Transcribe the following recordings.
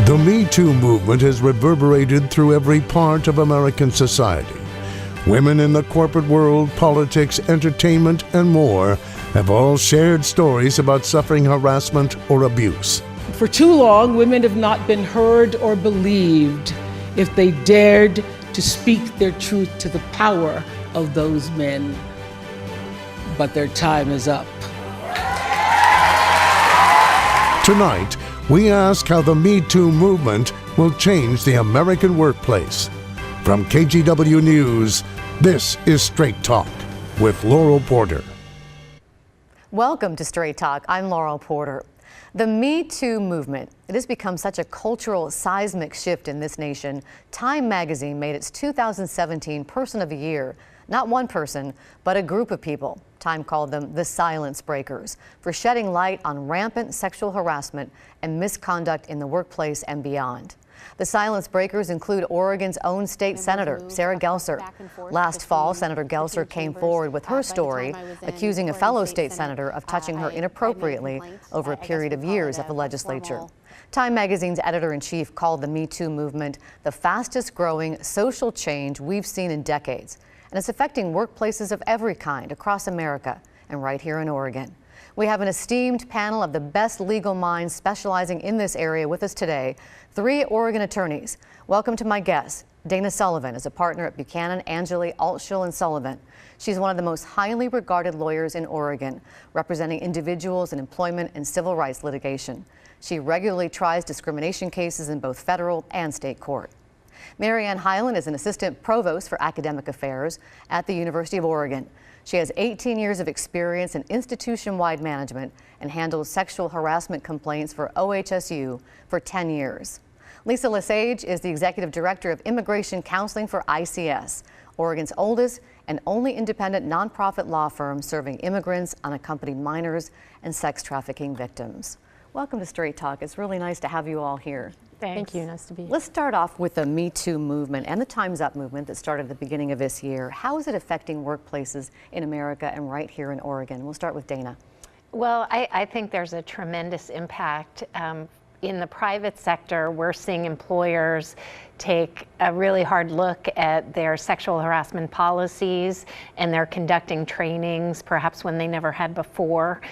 The Me Too movement has reverberated through every part of American society. Women in the corporate world, politics, entertainment, and more have all shared stories about suffering harassment or abuse. For too long, women have not been heard or believed if they dared to speak their truth to the power of those men. But their time is up. Tonight, we ask how the Me Too movement will change the American workplace. From KGW News, this is Straight Talk with Laurel Porter. Welcome to Straight Talk. I'm Laurel Porter. The Me Too movement, it has become such a cultural seismic shift in this nation. Time magazine made its 2017 Person of the Year. Not one person, but a group of people. Time called them the Silence Breakers for shedding light on rampant sexual harassment and misconduct in the workplace and beyond. The Silence Breakers include Oregon's own state senator, Sarah Gelser. Last fall, Senator Gelser came forward with her story, accusing a fellow state senator of touching her inappropriately over a period of years at the legislature. Time magazine's editor-in-chief called the Me Too movement the fastest growing social change we've seen in decades. And it's affecting workplaces of every kind across America and right here in Oregon. We have an esteemed panel of the best legal minds specializing in this area with us today. 3 Oregon attorneys. Welcome to my guest. Dana Sullivan is a partner at Buchanan, Angeli, Altschul & Sullivan. She's one of the most highly regarded lawyers in Oregon, representing individuals in employment and civil rights litigation. She regularly tries discrimination cases in both federal and state court. Mariann Hyland is an assistant provost for academic affairs at the University of Oregon. She has 18 years of experience in institution-wide management and handles sexual harassment complaints for OHSU for 10 years. Lisa LeSage is the executive director of immigration counseling for ICS, Oregon's oldest and only independent nonprofit law firm serving immigrants, unaccompanied minors, and sex trafficking victims. Welcome to Straight Talk. It's really nice to have you all here. Thanks. Thank you. Nice to be here. Let's start off with the Me Too movement and the Time's Up movement that started at the beginning of this year. How is it affecting workplaces in America and right here in Oregon? We'll start with Dana. Well, I think there's a tremendous impact. In the private sector, we're seeing employers take a really hard look at their sexual harassment policies, and they're conducting trainings perhaps when they never had before.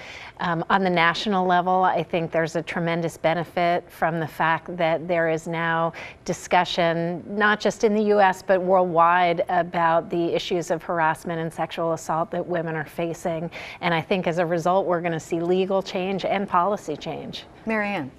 On the national level, I think there's a tremendous benefit from the fact that there is now discussion, not just in the US, but worldwide, about the issues of harassment and sexual assault that women are facing. And I think as a result, we're going to see legal change and policy change. Mariann.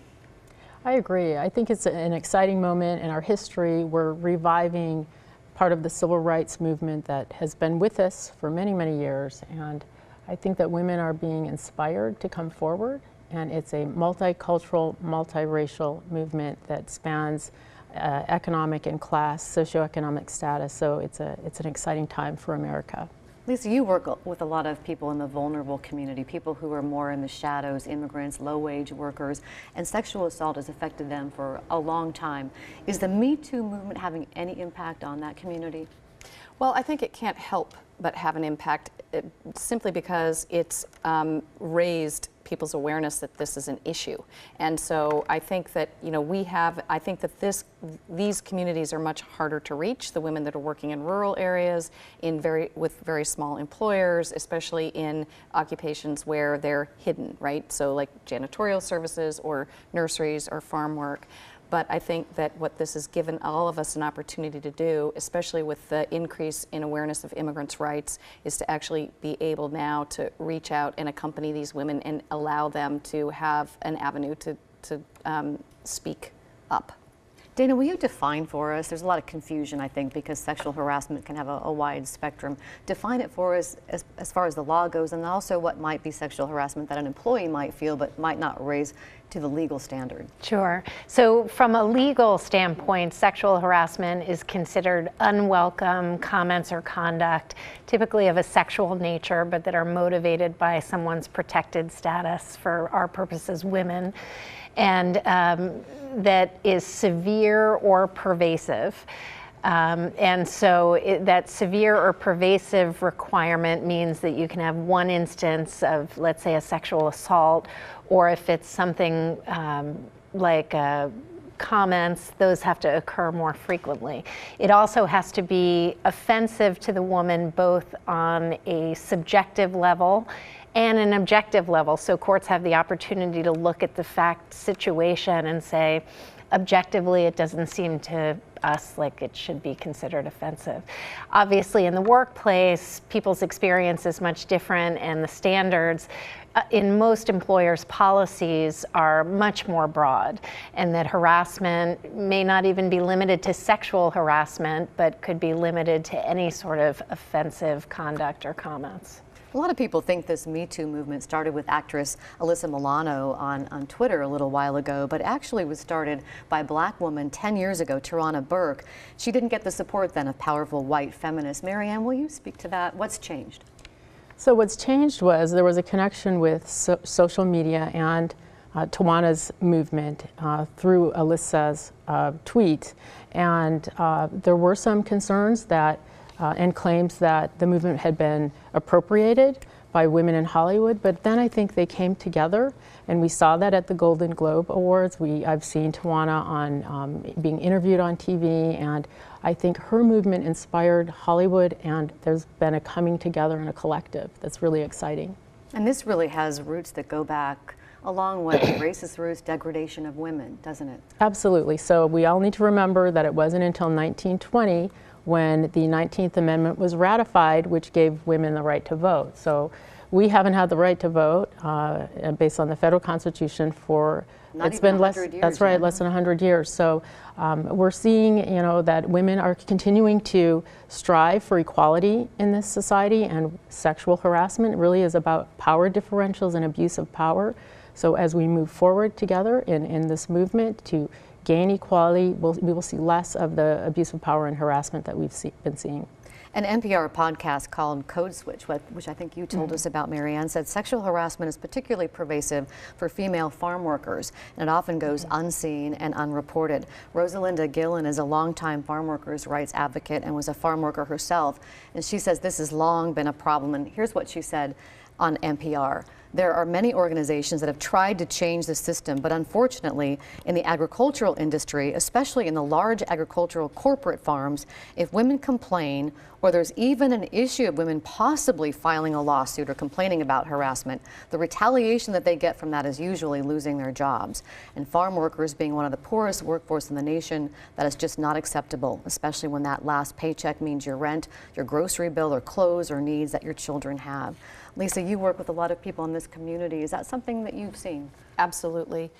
I agree. I think it's an exciting moment in our history. We're reviving part of the civil rights movement that has been with us for many, many years. And I think that women are being inspired to come forward. And it's a multicultural, multiracial movement that spans economic and class, socioeconomic status. So it's an exciting time for America. Lisa, you work with a lot of people in the vulnerable community, people who are more in the shadows, immigrants, low-wage workers, and sexual assault has affected them for a long time. Is the Me Too movement having any impact on that community? Well, I think it can't help but have an impact simply because it's raised people's awareness that this is an issue. And so I think that, I think that these communities are much harder to reach, the women that are working in rural areas, with very small employers, especially in occupations where they're hidden, right? So like janitorial services or nurseries or farm work. But I think that what this has given all of us an opportunity to do, especially with the increase in awareness of immigrants' rights, is to actually be able now to reach out and accompany these women and allow them to have an avenue to speak up. Dana, will you define for us, there's a lot of confusion, I think, because sexual harassment can have a wide spectrum. Define it for us as far as the law goes, and also what might be sexual harassment that an employee might feel but might not raise to the legal standard. Sure. So from a legal standpoint, sexual harassment is considered unwelcome comments or conduct, typically of a sexual nature, but that are motivated by someone's protected status, for our purposes, women. And that is severe or pervasive. And so that severe or pervasive requirement means that you can have one instance of, let's say, a sexual assault, or if it's something like a comments, those have to occur more frequently. It also has to be offensive to the woman both on a subjective level and an objective level. So courts have the opportunity to look at the fact situation and say, objectively, it doesn't seem to us like it should be considered offensive. Obviously, in the workplace, people's experience is much different, and the standards in most employers' policies are much more broad, and that harassment may not even be limited to sexual harassment, but could be limited to any sort of offensive conduct or comments. A lot of people think this Me Too movement started with actress Alyssa Milano on Twitter a little while ago, but actually was started by a black woman 10 years ago, Tarana Burke. She didn't get the support then of powerful white feminists. Mariann, will you speak to that? What's changed? So what's changed was there was a connection with social media and Tawana's movement through Alyssa's tweet, and there were some concerns that and claims that the movement had been appropriated by women in Hollywood, but then I think they came together, and we saw that at the Golden Globe Awards. I've seen Tawana on being interviewed on TV, and I think her movement inspired Hollywood, and there's been a coming together and a collective that's really exciting. And this really has roots that go back a long way, racist roots, degradation of women, doesn't it? Absolutely. So we all need to remember that it wasn't until 1920 when the 19th Amendment was ratified, which gave women the right to vote. So we haven't had the right to vote based on the federal Constitution for Not even 100 years. That's right, less than 100 years. So we're seeing, that women are continuing to strive for equality in this society, and sexual harassment really is about power differentials and abuse of power. So as we move forward together in this movement to gain equality, we will see less of the abuse of power and harassment that we've been seeing. An NPR podcast called Code Switch, which I think you told us about, Mariann, said sexual harassment is particularly pervasive for female farm workers, and it often goes unseen and unreported. Rosalinda Gillen is a longtime farm workers' rights advocate and was a farm worker herself, and she says this has long been a problem, and here's what she said on NPR. There are many organizations that have tried to change the system, but unfortunately, in the agricultural industry, especially in the large agricultural corporate farms, if women complain, or there's even an issue of women possibly filing a lawsuit or complaining about harassment, the retaliation that they get from that is usually losing their jobs. And farm workers, being one of the poorest workforce in the nation, that is just not acceptable, especially when that last paycheck means your rent, your grocery bill, or clothes or needs that your children have. Lisa, you work with a lot of people in this community. Is that something that you've seen? Absolutely.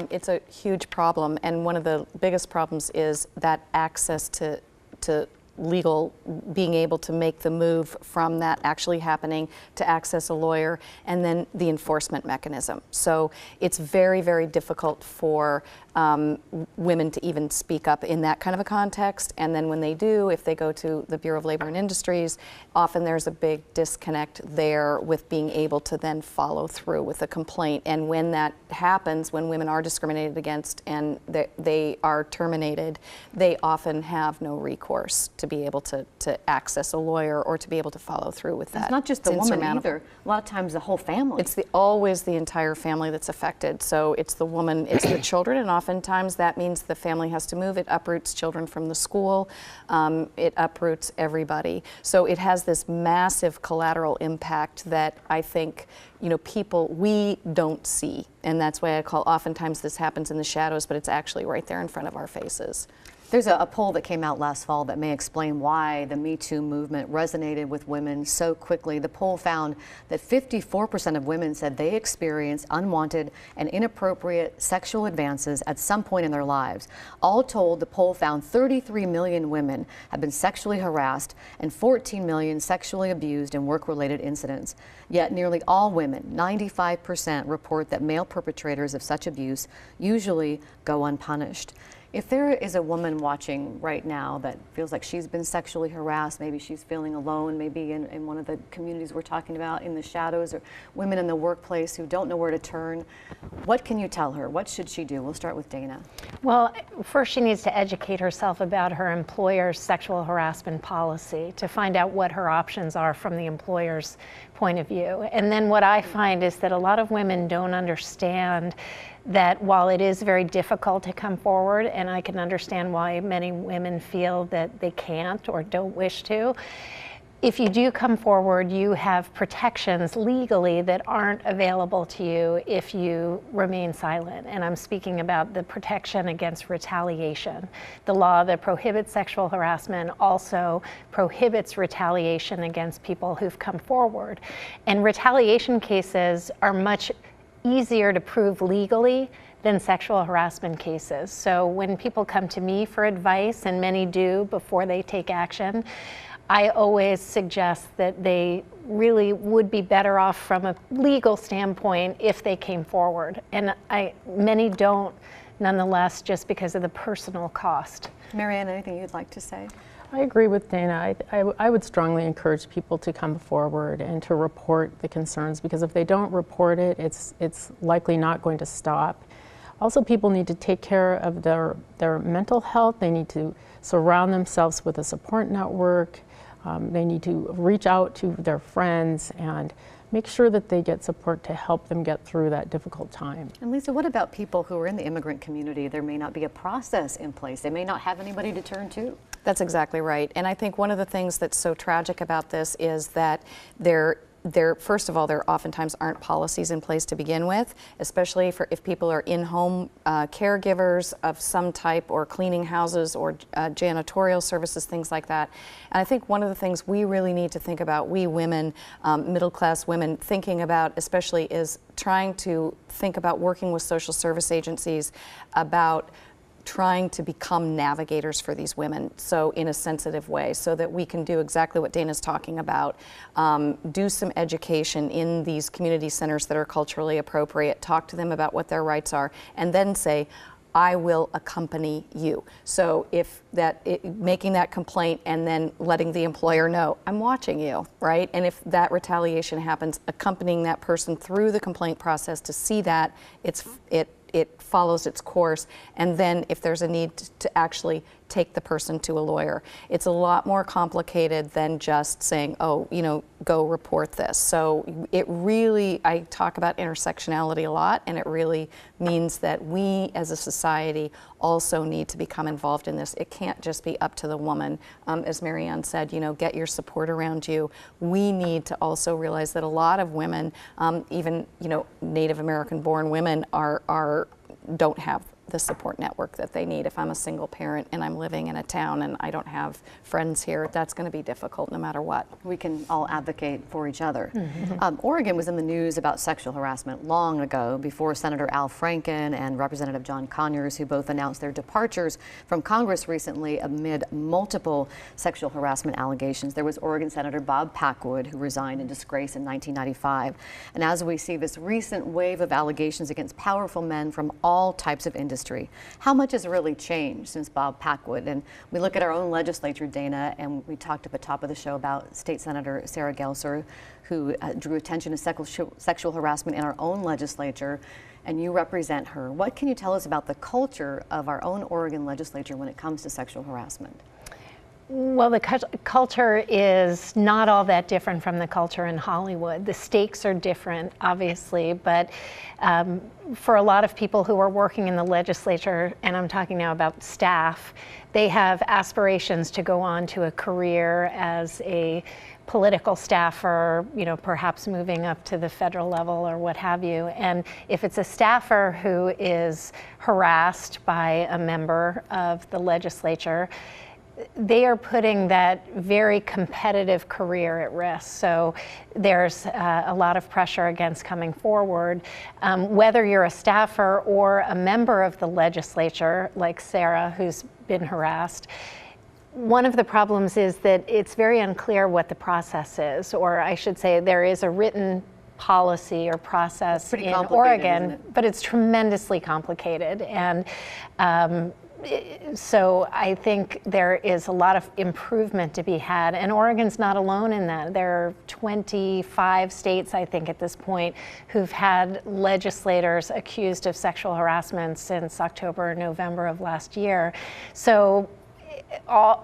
It's a huge problem, and one of the biggest problems is that access to legal, being able to make the move from that actually happening to access a lawyer, and then the enforcement mechanism. So it's very, very difficult for women to even speak up in that kind of a context. And then when they do, if they go to the Bureau of Labor and Industries, often there's a big disconnect there with being able to then follow through with a complaint. And when that happens, when women are discriminated against and they are terminated, they often have no recourse to be able to access a lawyer or to be able to follow through with that. It's not just the woman either. A lot of times the whole family. It's always the entire family that's affected. So it's the woman, it's the children, and oftentimes that means the family has to move. It uproots children from the school. It uproots everybody. So it has this massive collateral impact that I think we don't see. And that's why I call oftentimes this happens in the shadows, but it's actually right there in front of our faces. There's a poll that came out last fall that may explain why the Me Too movement resonated with women so quickly. The poll found that 54% of women said they experienced unwanted and inappropriate sexual advances at some point in their lives. All told, the poll found 33 million women have been sexually harassed and 14 million sexually abused in work-related incidents. Yet nearly all women, 95%, report that male perpetrators of such abuse usually go unpunished. If there is a woman watching right now that feels like she's been sexually harassed, maybe she's feeling alone, maybe in one of the communities we're talking about, in the shadows, or women in the workplace who don't know where to turn, what can you tell her? What should she do? We'll start with Dana. Well, first she needs to educate herself about her employer's sexual harassment policy to find out what her options are from the employer's point of view. And then what I find is that a lot of women don't understand that while it is very difficult to come forward, and I can understand why many women feel that they can't or don't wish to, if you do come forward, you have protections legally that aren't available to you if you remain silent. And I'm speaking about the protection against retaliation. The law that prohibits sexual harassment also prohibits retaliation against people who've come forward. And retaliation cases are much easier to prove legally than sexual harassment cases. So when people come to me for advice, and many do before they take action, I always suggest that they really would be better off from a legal standpoint if they came forward. And many don't, nonetheless, just because of the personal cost. Mariann, anything you'd like to say? I agree with Dana. I would strongly encourage people to come forward and to report the concerns, because if they don't report it, it's likely not going to stop. Also, people need to take care of their mental health. They need to surround themselves with a support network. They need to reach out to their friends and make sure that they get support to help them get through that difficult time. And Lisa, what about people who are in the immigrant community? There may not be a process in place. They may not have anybody to turn to. That's exactly right. And I think one of the things that's so tragic about this is that first of all, there oftentimes aren't policies in place to begin with, especially if people are in-home caregivers of some type, or cleaning houses, or janitorial services, things like that. And I think one of the things we really need to think about, we women, middle-class women, thinking about especially, is trying to think about working with social service agencies about trying to become navigators for these women, so in a sensitive way, so that we can do exactly what Dana's talking about, do some education in these community centers that are culturally appropriate, talk to them about what their rights are, and then say, I will accompany you. So making that complaint and then letting the employer know, I'm watching you, right? And if that retaliation happens, accompanying that person through the complaint process to see that it follows its course, and then if there's a need to actually take the person to a lawyer. It's a lot more complicated than just saying, oh, go report this. So it really, I talk about intersectionality a lot, and it really means that we as a society also need to become involved in this. It can't just be up to the woman. As Mariann said, get your support around you. We need to also realize that a lot of women, even Native American born women, don't have the support network that they need. If I'm a single parent and I'm living in a town and I don't have friends here, that's going to be difficult no matter what. We can all advocate for each other. Mm-hmm. Oregon was in the news about sexual harassment long ago, before Senator Al Franken and Representative John Conyers, who both announced their departures from Congress recently amid multiple sexual harassment allegations. There was Oregon Senator Bob Packwood, who resigned in disgrace in 1995. And as we see this recent wave of allegations against powerful men from all types of industries, how much has really changed since Bob Packwood? And we look at our own legislature, Dana, and we talked at the top of the show about State Senator Sarah Gelser, who drew attention to sexual harassment in our own legislature, and you represent her. What can you tell us about the culture of our own Oregon legislature when it comes to sexual harassment? Well, the culture is not all that different from the culture in Hollywood. The stakes are different, obviously, but for a lot of people who are working in the legislature, and I'm talking now about staff, they have aspirations to go on to a career as a political staffer, perhaps moving up to the federal level or what have you. And if it's a staffer who is harassed by a member of the legislature, they are putting that very competitive career at risk. So there's a lot of pressure against coming forward. Whether you're a staffer or a member of the legislature, like Sarah, who's been harassed, one of the problems is that it's very unclear what the process is, or I should say there is a written policy or process in Oregon, but it's tremendously complicated. And so I think there is a lot of improvement to be had, and Oregon's not alone in that. There are 25 states, I think, at this point, who've had legislators accused of sexual harassment since October or November of last year. So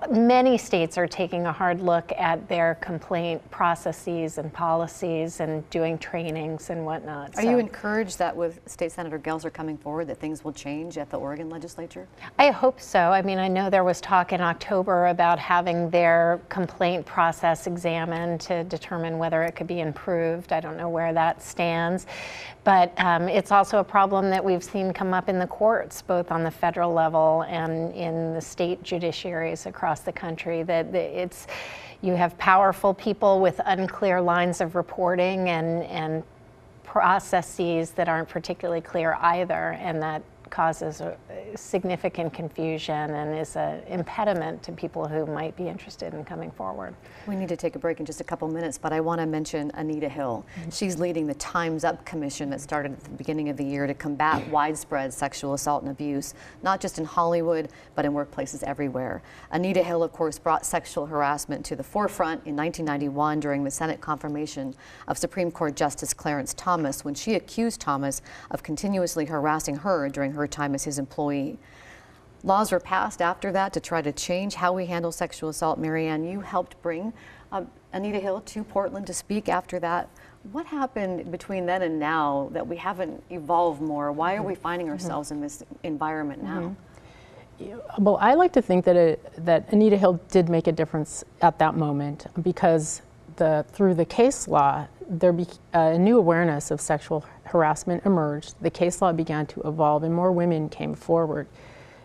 many states are taking a hard look at their complaint processes and policies and doing trainings and whatnot. Are you encouraged that with State Senator Gelser coming forward that things will change at the Oregon legislature? I hope so. I mean, I know there was talk in October about having their complaint process examined to determine whether it could be improved. I don't know where that stands. But it's also a problem that we've seen come up in the courts, both on the federal level and in the state judiciaries across the country, that you have powerful people with unclear lines of reporting and processes that aren't particularly clear either, and that causes a significant confusion and is an impediment to people who might be interested in coming forward. We need to take a break in just a couple minutes, but I want to mention Anita Hill. She's leading the Time's Up Commission that started at the beginning of the year to combat widespread sexual assault and abuse, not just in Hollywood, but in workplaces everywhere. Anita Hill, of course, brought sexual harassment to the forefront in 1991 during the Senate confirmation of Supreme Court Justice Clarence Thomas, when she accused Thomas of continuously harassing her during her time as his employee. Laws were passed after that to try to change how we handle sexual assault. Mariann, you helped bring Anita Hill to Portland to speak after that. What happened between then and now that we haven't evolved more? Why are we finding ourselves in this environment now? Well, I like to think that that Anita Hill did make a difference at that moment, because through the case law, a new awareness of sexual harassment emerged. The case law began to evolve, and more women came forward.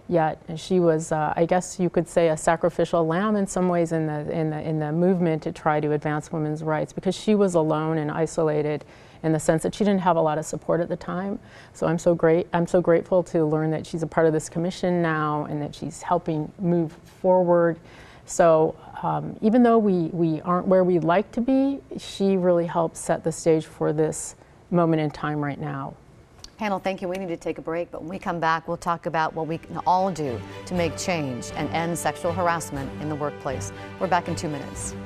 Yet she was, I guess you could say, a sacrificial lamb in some ways in the movement to try to advance women's rights, because she was alone and isolated in the sense that she didn't have a lot of support at the time. So I'm so grateful to learn that she's a part of this commission now and that she's helping move forward. So even though we aren't where we'd like to be, she really helps set the stage for this moment in time right now. Panel, thank you. We need to take a break, but when we come back, we'll talk about what we can all do to make change and end sexual harassment in the workplace. We're back in 2 minutes.